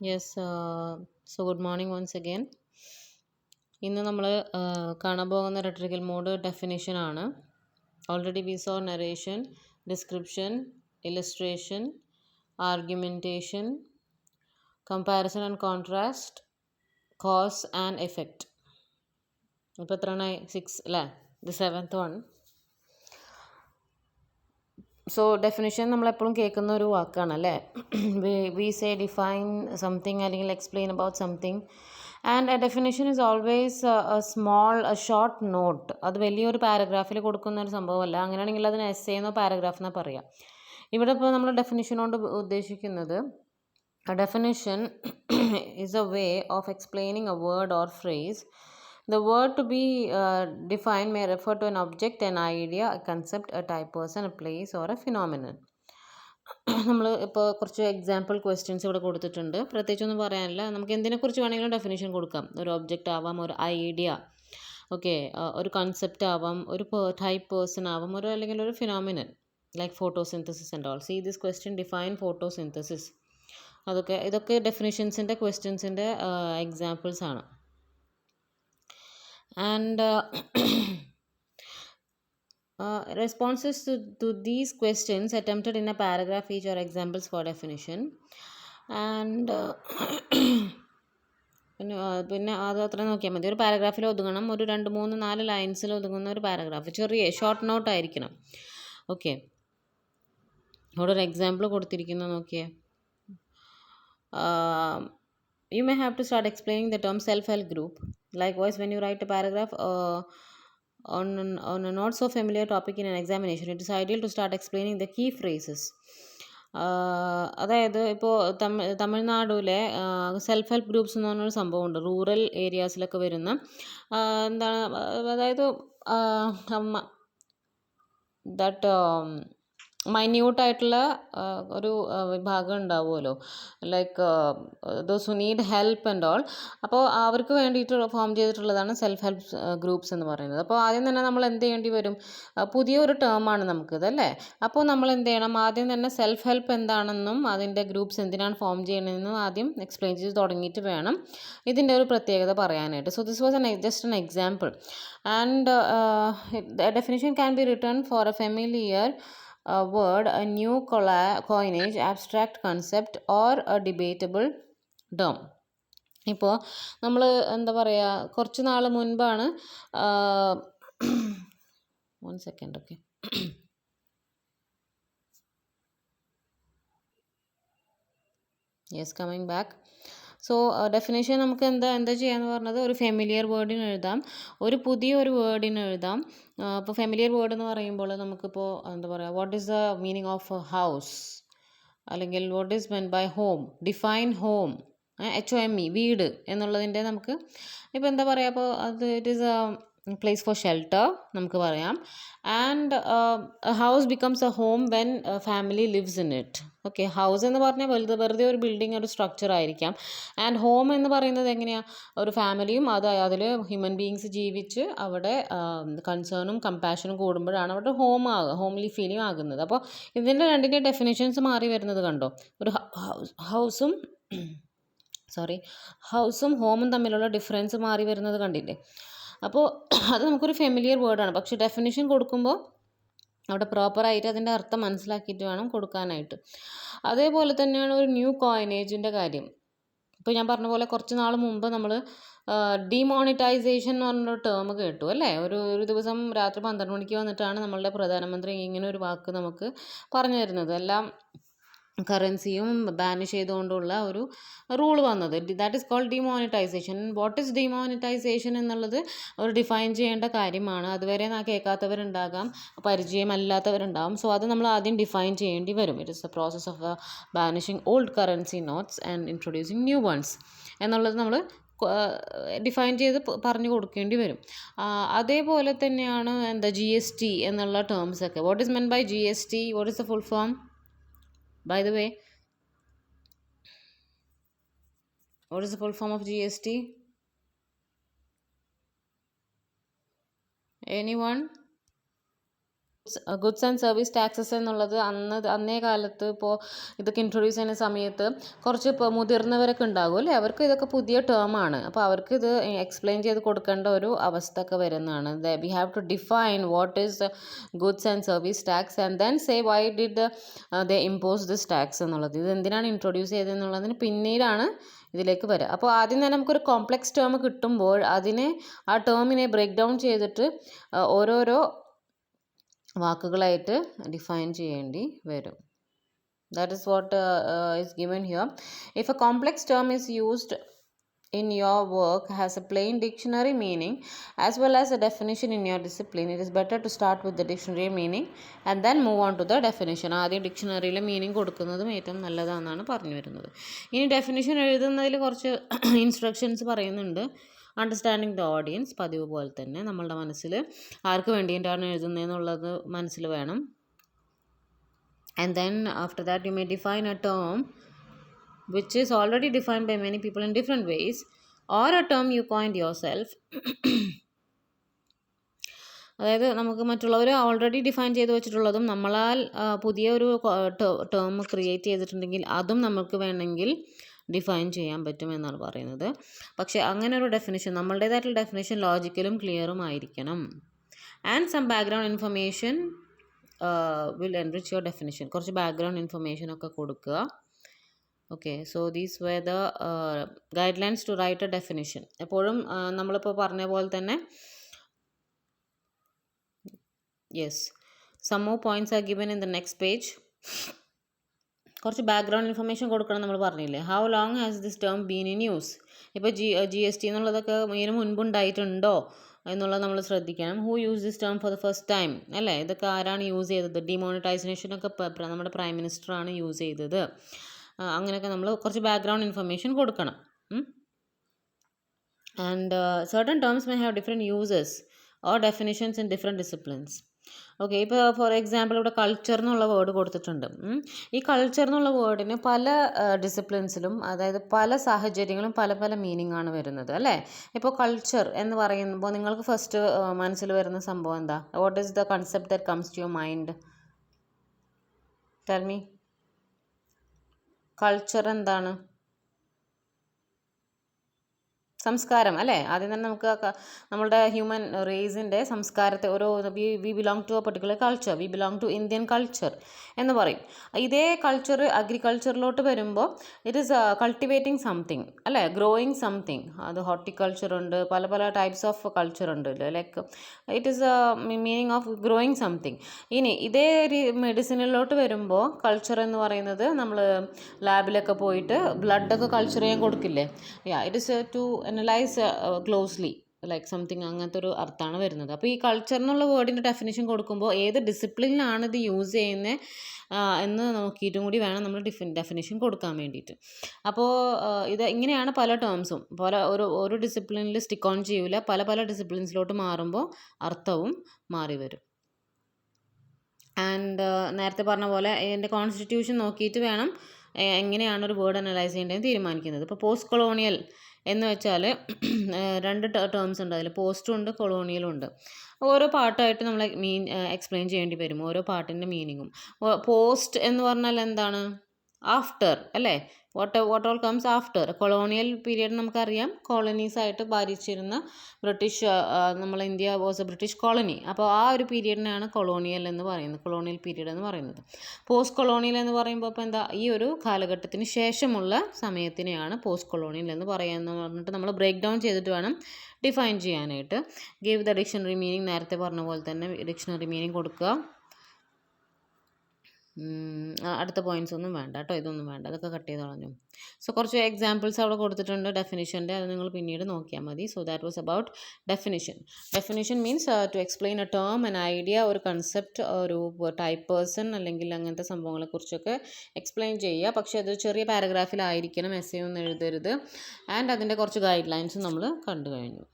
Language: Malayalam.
Yes. So good morning once again. ഇന്ന് നമ്മൾ കാണാൻ പോകുന്ന റെട്രിക്കൽ മോഡ് ഡെഫിനിഷൻ ആണ്. Already we saw narration, description, illustration, argumentation, comparison and contrast, cause and effect. ഇപ്പോൾ എത്രയാണ്? 6 അല്ലേ? The 7th one. So definition നമ്മളെപ്പോഴും കേൾക്കുന്ന ഒരു വാക്കാണ് അല്ലേ? വി സേ ഡിഫൈൻ സംതിങ് അല്ലെങ്കിൽ explain about something. And A definition is always short note. അത് വലിയൊരു പാരഗ്രാഫിൽ കൊടുക്കുന്ന ഒരു സംഭവമല്ല. അങ്ങനെയാണെങ്കിൽ അതിന് എസ്സേ എന്നോ പാരഗ്രാഫ് എന്നോ പറയാം. ഇവിടെ ഇപ്പോൾ നമ്മൾ ഡെഫിനിഷൻ കൊണ്ട് ഉദ്ദേശിക്കുന്നത് a definition is a way of explaining a word or phrase. The word to be defined may refer to an object, an idea, a concept, a type person, a place or a phenomenon. നമ്മൾ ഇപ്പോൾ കുറച്ച് എക്സാമ്പിൾ ക്വസ്റ്റ്യൻസ് ഇവിടെ കൊടുത്തിട്ടുണ്ട്. പ്രത്യേകിച്ചൊന്നും പറയാനില്ല. നമുക്ക് എന്തിനെക്കുറിച്ച് വേണമെങ്കിലും ഡെഫിനേഷൻ കൊടുക്കാം. ഒരു ഒബ്ജക്റ്റ് ആവാം, ഒരു ഐഡിയ, ഓക്കെ, ഒരു കൺസെപ്റ്റ് ആവാം, ഒരു ടൈപ്പ് പേഴ്സൺ ആവാം, അല്ലെങ്കിൽ ഒരു phenomenon like photosynthesis and all. See this question define photosynthesis. ഇതൊക്കെ ഡെഫിനിഷൻസിൻ്റെ ക്വസ്റ്റ്യൻസിൻ്റെ എക്സാമ്പിൾസ് ആണ്. And responses to these questions attempted in a paragraph each are examples for definition. And പിന്നെ അത് അത്ര നോക്കിയാൽ മതി. ഒരു പാരഗ്രാഫിൽ ഒതുങ്ങണം. ഒരു 2, 3, 4 ലൈൻസിൽ ഒതുങ്ങുന്ന ഒരു പാരഗ്രാഫ്. ചെറിയ ഷോർട്ട് നോട്ട് ആയിരിക്കണം. ഓക്കെ, അവിടെ ഒരു എക്സാമ്പിൾ കൊടുത്തിരിക്കുന്നത് നോക്കിയേ. You may have to start explaining the term self-help group. Likewise, when you write a paragraph on a not so familiar topic in an examination, it is ideal to start explaining the key phrases. അതായത് ഇപ്പോൾ തമിഴ്നാടിലെ സെൽഫ് ഹെൽപ്പ് ഗ്രൂപ്പ്സ് എന്ന് പറഞ്ഞൊരു സംഭവമുണ്ട്. റൂറൽ ഏരിയാസിലൊക്കെ വരുന്ന എന്താണ്, അതായത് ദാറ്റ് മൈന്യൂട്ടായിട്ടുള്ള ഒരു വിഭാഗം ഉണ്ടാവുമല്ലോ, like those who need help and all. അപ്പോൾ അവർക്ക് വേണ്ടിയിട്ട് ഫോം ചെയ്തിട്ടുള്ളതാണ് സെൽഫ് ഹെൽപ്പ് ഗ്രൂപ്പ്സ് എന്ന് പറയുന്നത്. അപ്പോൾ ആദ്യം തന്നെ നമ്മൾ എന്ത് ചെയ്യേണ്ടി വരും? പുതിയൊരു ടേമാണ് നമുക്കിത് അല്ലേ? അപ്പോൾ നമ്മൾ എന്ത് ചെയ്യണം? ആദ്യം തന്നെ സെൽഫ് ഹെൽപ്പ് എന്താണെന്നും അതിൻ്റെ ഗ്രൂപ്പ്സ് എന്തിനാണ് ഫോം ചെയ്യണമെന്നും ആദ്യം എക്സ്പ്ലെയിൻ ചെയ്ത് തുടങ്ങിയിട്ട് വേണം ഇതിൻ്റെ ഒരു പ്രത്യേകത പറയാനായിട്ട്. So this was just an example. And definition can be written for a familiar word, a new coinage, abstract concept or a debatable term. ഇപ്പോൾ നമ്മൾ എന്താ പറയുക, കുറച്ച് നാൾ മുൻപാണ്, 1 second, okay, yes, coming back. So definition നമുക്ക് എന്താ ചെയ്യാന്ന് പറഞ്ഞത്, ഒരു ഫെമിലിയർ വേർഡിന് എഴുതാം, ഒരു പുതിയൊരു വേർഡിന് എഴുതാം. ഇപ്പോൾ ഫെമിലിയർ വേർഡ് എന്ന് പറയുമ്പോൾ നമുക്കിപ്പോൾ എന്താ പറയുക, what is the meaning of house, അല്ലെങ്കിൽ what is meant by home, define home, HOME, വീട് എന്നുള്ളതിൻ്റെ നമുക്ക് ഇപ്പോൾ എന്താ പറയുക, അപ്പോൾ അത് it is a place for shelter നമുക്ക് പറയാം. And house becomes a home when family lives in it. Okay, house എന്ന് പറഞ്ഞാൽ വെറുതെ ഒരു ബിൽഡിംഗ്, ഒരു സ്ട്രക്ചർ ആയിരിക്കാം. ആൻഡ് ഹോം എന്ന് പറയുന്നത് എങ്ങനെയാണ്, ഒരു ഫാമിലിയും അതിൽ ഹ്യൂമൻ ബീയിങ്സ് ജീവിച്ച് അവിടെ കൺസേണും കമ്പാഷനും കൂടുമ്പോഴാണ് അവിടെ ഹോംലി ഫീലിംഗ് ആകുന്നത്. അപ്പോൾ ഇതിൻ്റെ രണ്ടിൻ്റെ ഡെഫിനേഷൻസ് മാറി വരുന്നത് കണ്ടോ? ഒരു ഹൗസും ഹോമും തമ്മിലുള്ള ഡിഫറൻസ് മാറി വരുന്നത് കണ്ടില്ലേ? അപ്പോൾ അത് നമുക്കൊരു ഫെമിലിയർ വേർഡാണ്. പക്ഷേ ഡെഫിനിഷൻ കൊടുക്കുമ്പോൾ അവിടെ പ്രോപ്പറായിട്ട് അതിൻ്റെ അർത്ഥം മനസ്സിലാക്കിയിട്ട് വേണം കൊടുക്കാനായിട്ട്. അതേപോലെ തന്നെയാണ് ഒരു ന്യൂ കോയിനേജിൻ്റെ കാര്യം. ഇപ്പോൾ ഞാൻ പറഞ്ഞ പോലെ കുറച്ച് നാൾ മുമ്പ് നമ്മൾ ഡിമോണിറ്റൈസേഷൻ എന്ന് പറഞ്ഞൊരു ടേം കേട്ടു അല്ലേ? ഒരു ദിവസം രാത്രി 12 മണിക്ക് വന്നിട്ടാണ് നമ്മളുടെ പ്രധാനമന്ത്രി ഇങ്ങനെ ഒരു വാക്ക് നമുക്ക് പറഞ്ഞു തരുന്നത്. എല്ലാം കറൻസിയും ബാനിഷ് ചെയ്തുകൊണ്ടുള്ള ഒരു റൂൾ വന്നത്. That is called demonetization. What is demonetization എന്നുള്ളത് അവർ ഡിഫൈൻ ചെയ്യേണ്ട കാര്യമാണ്. അതുവരെ കേൾക്കാത്തവരുണ്ടാകാം, പരിചയമല്ലാത്തവരുണ്ടാകും. സോ അത് നമ്മൾ ആദ്യം ഡിഫൈൻ ചെയ്യേണ്ടി വരും. It is the process of banishing old currency notes and introducing new ones എന്നുള്ളത് നമ്മൾ ഡിഫൈൻ ചെയ്ത് പറഞ്ഞു കൊടുക്കേണ്ടി വരും. അതേപോലെ തന്നെയാണ് GST എന്നുള്ള ടേംസ് ഒക്കെ. What is meant by GST? What is the full form? By the way, what is the full form of GST? Anyone? Goods and service taxes എന്നുള്ളത് അന്നേ കാലത്ത് ഇപ്പോൾ ഇതൊക്കെ ഇൻട്രൊഡ്യൂസ് ചെയ്യുന്ന സമയത്ത് കുറച്ച് ഇപ്പോൾ മുതിർന്നവരൊക്കെ ഉണ്ടാകും അല്ലേ, അവർക്ക് ഇതൊക്കെ പുതിയ ടേമാണ്. അപ്പോൾ അവർക്ക് ഇത് എക്സ്പ്ലെയിൻ ചെയ്ത് കൊടുക്കേണ്ട ഒരു അവസ്ഥ ഒക്കെ വരുന്നതാണ്. We have to define what is goods and service tax and then say why did they impose this tax എന്നുള്ളത്. ഇത് എന്തിനാണ് ഇൻട്രൊഡ്യൂസ് ചെയ്തതെന്നുള്ളതിന് പിന്നീടാണ് ഇതിലേക്ക് വരിക. അപ്പോൾ ആദ്യം തന്നെ നമുക്കൊരു കോംപ്ലക്സ് ടേം കിട്ടുമ്പോൾ ആ ടേമിനെ ബ്രേക്ക് ഡൗൺ ചെയ്തിട്ട് ഓരോരോ വാക്കുകളായിട്ട് ഡിഫൈൻ ചെയ്യേണ്ടി വരും. That is what is given here. If a complex term is used in your work has a plain dictionary meaning as well as a definition in your discipline, it is better to start with the dictionary meaning and then move on to the definition. ആദ്യം ഡിക്ഷണറിയിലെ മീനിങ് കൊടുക്കുന്നതും ഏറ്റവും നല്ലതാണെന്നാണ് പറഞ്ഞു വരുന്നത്. ഇനി ഡെഫിനിഷൻ എഴുതുന്നതിൽ കുറച്ച് ഇൻസ്ട്രക്ഷൻസ് പറയുന്നുണ്ട്. അണ്ടർസ്റ്റാൻഡിങ് ദ ഓഡിയൻസ്, പതിവ് പോലെ തന്നെ നമ്മളുടെ മനസ്സിൽ ആർക്ക് വേണ്ടിയിട്ടാണ് എഴുതുന്നതെന്നുള്ളത് മനസ്സിൽ വേണം. And then after that you may define a term which is already defined by many people in different ways or a term you coined yourself. അതായത് നമുക്ക് മറ്റുള്ളവർ ഓൾറെഡി ഡിഫൈൻ ചെയ്ത് വെച്ചിട്ടുള്ളതും നമ്മളാൽ പുതിയ ഒരു ടേം ക്രിയേറ്റ് ചെയ്തിട്ടുണ്ടെങ്കിൽ അതും നമുക്ക് വേണമെങ്കിൽ ഡിഫൈൻ ചെയ്യാൻ പറ്റുമെന്നാണ് പറയുന്നത്. പക്ഷേ അങ്ങനെ ഒരു ഡെഫിനിഷൻ, നമ്മളുടേതായിട്ടുള്ള ഡെഫിനിഷൻ ലോജിക്കലും ക്ലിയറും ആയിരിക്കണം. And some background information will enrich your definition. കുറച്ച് ബാക്ക്ഗ്രൗണ്ട് ഇൻഫർമേഷൻ ഒക്കെ കൊടുക്കുക. Okay, so these were the guide lines to write a definition. എപ്പോഴും നമ്മളിപ്പോൾ പറഞ്ഞ പോലെ തന്നെ yes, some more points are given in the next page. കുറച്ച് ബാക്ക്ഗ്രൗണ്ട് ഇൻഫർമേഷൻ കൊടുക്കണം നമ്മൾ പറഞ്ഞില്ലേ. How long has this term been in use. ഇപ്പോൾ GST എന്നുള്ളതൊക്കെ ഇതിന് മുൻപുണ്ടായിട്ടുണ്ടോ എന്നുള്ളത് നമ്മൾ ശ്രദ്ധിക്കണം. Who use this term for the first time അല്ലേ, ഇതൊക്കെ ആരാണ് യൂസ് ചെയ്തത്. ഡിമോണിറ്റൈസേഷനൊക്കെ നമ്മുടെ പ്രൈം മിനിസ്റ്ററാണ് യൂസ് ചെയ്തത്. അങ്ങനെയൊക്കെ നമ്മൾ കുറച്ച് ബാക്ക്ഗ്രൗണ്ട് ഇൻഫർമേഷൻ കൊടുക്കണം. And certain terms may have different uses or definitions in different disciplines. Okay, ഇപ്പോൾ ഫോർ എക്സാമ്പിൾ ഇവിടെ കൾച്ചർ എന്നുള്ള വേർഡ് കൊടുത്തിട്ടുണ്ട്. ഈ കൾച്ചർ എന്നുള്ള വേർഡിന് പല ഡിസിപ്ലിൻസിലും, അതായത് പല സാഹചര്യങ്ങളും പല പല മീനിങ് ആണ് വരുന്നത് അല്ലേ. ഇപ്പോൾ കൾച്ചർ എന്ന് പറയുമ്പോൾ നിങ്ങൾക്ക് ഫസ്റ്റ് മനസ്സിൽ വരുന്ന സംഭവം എന്താ? What is the concept that comes to your mind? Tell me. Culture എന്താണ്? സംസ്കാരം അല്ലേ. ആദ്യം തന്നെ നമുക്ക് നമ്മളുടെ ഹ്യൂമൻ റേസിൻ്റെ സംസ്കാരത്തെ we belong to a particular culture, we belong to Indian culture എന്ന് പറയും. ഇതേ കൾച്ചർ അഗ്രികൾച്ചറിലോട്ട് വരുമ്പോൾ ഇറ്റ് ഈസ് കൾട്ടിവേറ്റിംഗ് സംതിങ് അല്ലേ, ഗ്രോയിങ് സംതിങ്. അത് ഹോർട്ടിക്കൾച്ചർ ഉണ്ട്, പല പല ടൈപ്സ് ഓഫ് കൾച്ചർ ഉണ്ട്. Like it is meaning of growing something. ഇനി ഇതേ മെഡിസിനിലോട്ട് വരുമ്പോൾ കൾച്ചർ എന്ന് പറയുന്നത് നമ്മൾ ലാബിലൊക്കെ പോയിട്ട് ബ്ലഡൊക്കെ കൾച്ചർ ചെയ്യാൻ കൊടുക്കില്ലേ. It is to analyse closely like something, അങ്ങനത്തെ ഒരു അർത്ഥമാണ് വരുന്നത്. അപ്പോൾ ഈ കൾച്ചർ എന്നുള്ള വേർഡിൻ്റെ ഡെഫിനിഷൻ കൊടുക്കുമ്പോൾ ഏത് ഡിസിപ്ലിനിലാണ് ഇത് യൂസ് ചെയ്യുന്നത് എന്ന് നോക്കിയിട്ടും കൂടി വേണം നമ്മൾ ഡെഫിനിഷൻ കൊടുക്കാൻ വേണ്ടിയിട്ട്. അപ്പോൾ ഇത് ഇങ്ങനെയാണ് പല ടേംസും ഒരു ഡിസിപ്ലിനിൽ സ്റ്റിക്ക് ഓൺ ചെയ്യൂല, പല പല ഡിസിപ്ലിൻസിലോട്ട് മാറുമ്പോൾ അർത്ഥവും മാറി വരും. ആൻഡ് നേരത്തെ പറഞ്ഞ പോലെ എൻ്റെ കോൺസ്റ്റിറ്റ്യൂഷൻ നോക്കിയിട്ട് വേണം എങ്ങനെയാണ് ഒരു വേർഡ് അനലൈസ് ചെയ്യേണ്ടതെന്ന് തീരുമാനിക്കുന്നത്. ഇപ്പോൾ പോസ്റ്റ് കൊളോണിയൽ എന്ന് വെച്ചാൽ രണ്ട് ടേംസ് ഉണ്ട്, അതിൽ പോസ്റ്റും ഉണ്ട് കൊളോണിയലും ഉണ്ട്. ഓരോ പാട്ടായിട്ട് നമ്മൾ എക്സ്പ്ലെയിൻ ചെയ്യേണ്ടി വരും, ഓരോ പാട്ടിൻ്റെ മീനിങ്ങും. പോസ്റ്റ് എന്ന് പറഞ്ഞാൽ എന്താണ്? ആഫ്റ്റർ അല്ലേ. What all comes after. Colonial period നമുക്കറിയാം, കോളനീസായിട്ട് ഭരിച്ചിരുന്ന ബ്രിട്ടീഷ്, നമ്മൾ India was A British colony. അപ്പോൾ ആ ഒരു പീരിയഡിനാണ് കൊളോണിയൽ എന്ന് പറയുന്നത്, കൊളോണിയൽ പീരിയഡ് എന്ന് പറയുന്നത്. പോസ്റ്റ് കൊളോണിയൽ എന്ന് പറയുമ്പോൾ ഇപ്പോൾ എന്താ, ഈ ഒരു കാലഘട്ടത്തിന് ശേഷമുള്ള സമയത്തിനെയാണ് പോസ്റ്റ് കൊളോണിയൽ എന്ന് പറയുന്നത് പറഞ്ഞിട്ട് നമ്മൾ ബ്രേക്ക് ഡൗൺ ചെയ്തിട്ട് വേണം ഡിഫൈൻ ചെയ്യാനായിട്ട്. ഗിവ് ദ ഡിക്ഷണറി മീനിങ്, നേരത്തെ പറഞ്ഞ പോലെ തന്നെ ഡിക്ഷണറി മീനിങ് കൊടുക്കുക. അടുത്ത പോയിൻറ്റ്സ് ഒന്നും വേണ്ട കേട്ടോ, ഇതൊന്നും വേണ്ട, അതൊക്കെ കട്ട് ചെയ്ത് കളഞ്ഞു. സോ കുറച്ച് എക്സാമ്പിൾസ് അവിടെ കൊടുത്തിട്ടുണ്ട് ഡെഫിനിഷൻ്റെ, അത് നിങ്ങൾ പിന്നീട് നോക്കിയാൽ മതി. So that was about definition. Definition means to explain a term, an idea, ഒരു കൺസെപ്റ്റ്, ഒരു ടൈപ്പ് പേഴ്സൺ അല്ലെങ്കിൽ അങ്ങനത്തെ സംഭവങ്ങളെക്കുറിച്ചൊക്കെ എക്സ്പ്ലെയിൻ ചെയ്യുക. പക്ഷേ അത് ചെറിയ പാരഗ്രാഫിലായിരിക്കണം, എസ്സേ ഒന്നും എഴുതരുത്. ആൻഡ് അതിൻ്റെ കുറച്ച് ഗൈഡ് ലൈൻസും നമ്മൾ കണ്ടു കഴിഞ്ഞു.